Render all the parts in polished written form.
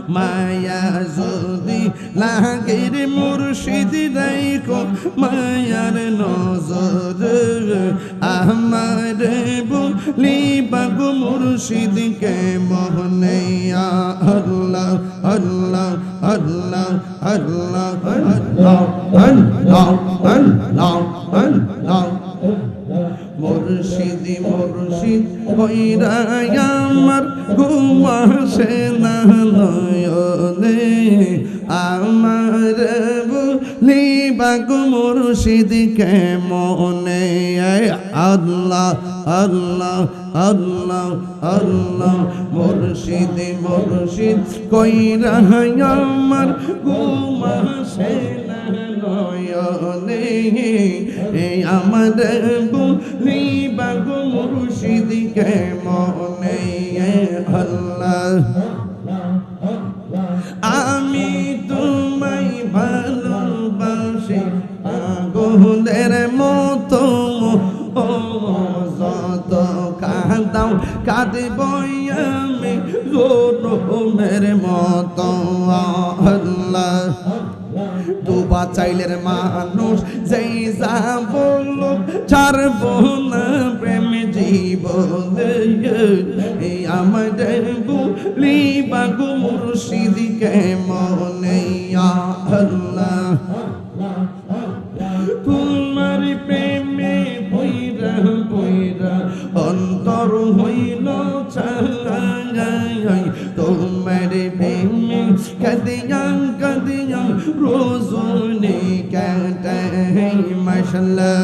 মায়া যদি লাগে রে মুর্শিদ রাইখো মায়ার নজর আমার বলিবা গো মুর্শিদ কে মোহনে আল্লাহ আল্লাহ আল্লাহ আল্লাহ আল্লাহ আল্লাহ আল্লাহ আল্লাহ মুর্শিদ মুর্শিদ কইরা আমার ঘুম আসে না নয়নে আমার বলিবা গো মুর্শিদ কে মনে আল্লাহ আল্লাহ আল্লাহ আল্লাহ মুর্শিদ মুর্শিদ কইরা আমার ঘুম আসে না নয়নে আমার বলিবা গো মুর্শিদ কে মনে আল্লাহ আমি তোমায় ভালোবাসি আগুনের মতো যত কাঁদাও কাঁদব আমি জোরমের মতো আল্লাহ দুবা চাইলের মানুষ যেই যা বলল ছাড়বো না প্রেম জীবন এই আমাদের বলিবা গো মুর্শিদ কে মনে আল্লাহ তোমার প্রেমে বইরা বইরা অন্তর হইল ছাই তোমার প্রেমে কাদিয়া কাদিয়া রোজনে কাটাই মাশাআল্লাহ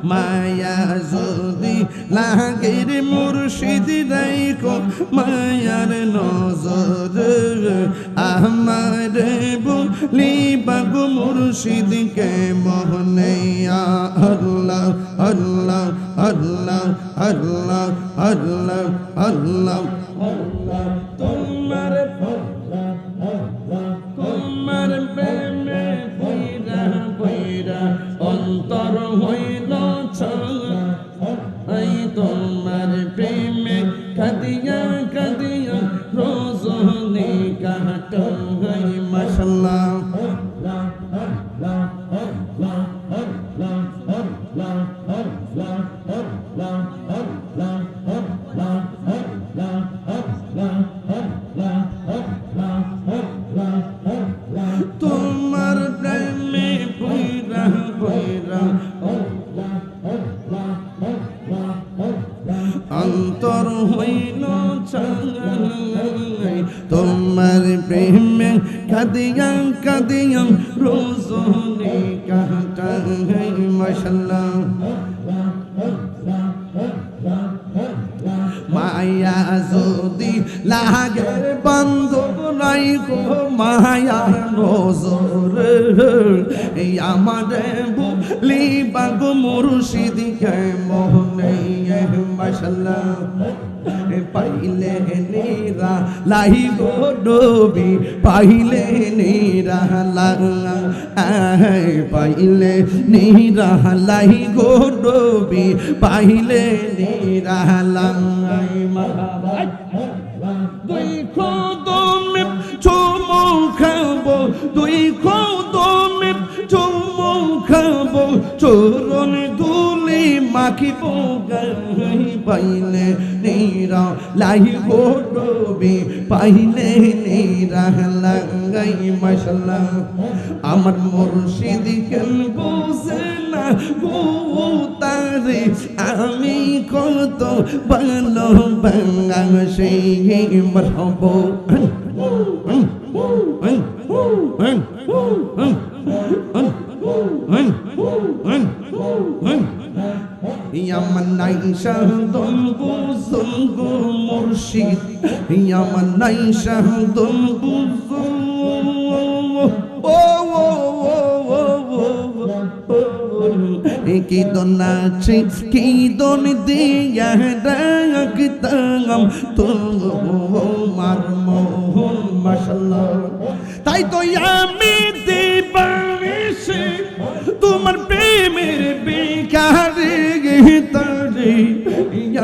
মায়া যদি লাগে রে মুর্শিদ রাইখো মায়ার নজর আমার বলিবা গো মুর্শিদ কে মোহনে আল্লাহ আল্লাহ আল্লাহ আল্লাহ আল্লাহ আল্লাহ তোমার তোমার প্রেমে বইরা বইরা অন্তর হইল ছাই তোমার প্রেমে কাদিয়া কাদিয়া রোজনে কাটাই মাশাআল্লাহ তোমার প্রেমে বইরা বইরা অন্তর হইল ছাই তোমার প্রেমে কাদিয়া কাদিয়া রোজনে কাটাই মাশাআল্লাহ মায়া যদি লাগে বান্ধব রাইখো মায়া নজর এই আমাদের বলিবা গো মুর্শিদ কে মোহনে মাশাআল্লাহ পাইলে নীরা লাই গো ডোবি পাইলে নীরা পাইলে নীরা লাই গো ডোবি পাইলে নীরা লাই মারহাবা দুই কদমে চুমু খাবো দুই কদমে চুমু খাবো চরণ ধুলি মাখিব গাই পাইলে নীরা লাই গো ডোবি পাইলে নীরা লাগাই মাশাআল্লাহ আমার মুর্শিদ কেন বুঝে না গো তারে আমি কত ভালোবাসি মারহাবা ইয়ামানাই শাহদুল বুজুল গো মুর্শিদ ইয়ামানাই শাহদুল বুজুল ও ও কি দোনাছি কি দোন দিয়া রাখতাম তোমার মোহন মাশাআল্লাহ তাই তো আমি দিবানিশি তোমার প্রেমের বিকারে তারে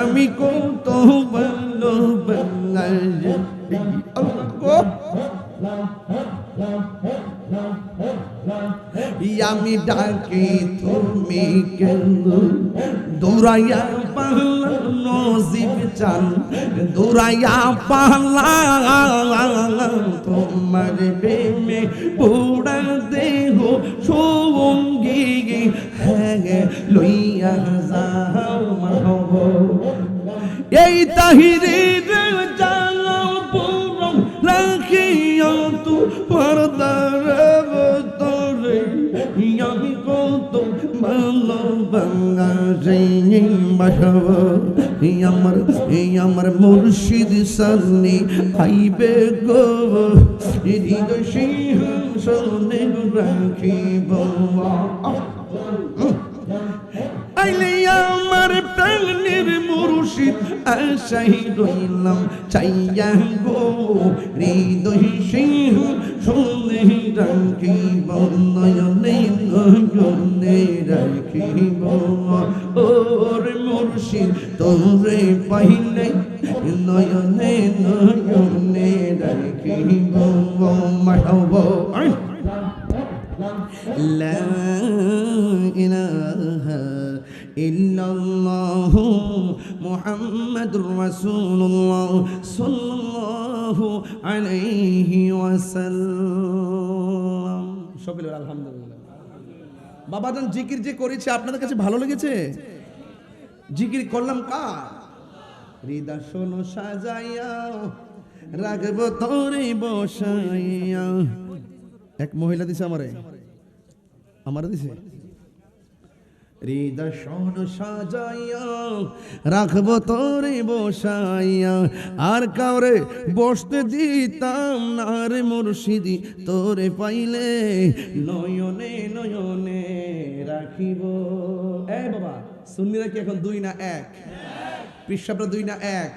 আমি কত ভালোবাসি আমি ডাকি তুমি কেন দৌড়াইয়া পালা নজিব চান দৌড়াইয়া পালা তোমার প্রেমে পোড়া দেহ সঙ্গী হ্যাঁ লইয়া যাও মাহবো এই তাহিরের জানা পুরম রাখিয়া তু পর্দার তোরে আমি কত ভালোবাসি মাহব আমার মুর্শিদ সামনে আইবে গো হৃদয় সিংহাসনে রাখিব আইলে আমার প্রাণের মুর্শিদ আশাই রইলাম চাইয়া গো হৃদয় সিংহাসনে রাখিব নয়নে নয়নে রাখিব ওর মুর্শিদ তোরে পাইলে নয়নে নয়নে রাখিব মাহবুব লা ইলাহা ইল্লাল্লাহ মুহাম্মাদুর রাসূলুল্লাহ সাল্লাল্লাহু আলাইহি ওয়াসাল্লাম। সকলে আলহামদুলিল্লাহ। বাবাজান জিকির যে করেছে আপনাদের কাছে ভালো লেগেছে? জিকির করলাম কার? হৃদয় শোনো সাজাইয়া রাখব তোরে বসাইয়া। এক মহিলা দিছে আমারে দিছে হৃদয় শোনো সাজাইয়া রাখব তোরে বসাইয়া আর কাউরে বসতে দিতাম না রে মুর্শিদি তোরে পাইলে নয়নে নয়নে রাখিব। এ বাবা সুন্নিরা কি এখন দুই না এক? পিসাবরা দুই না এক?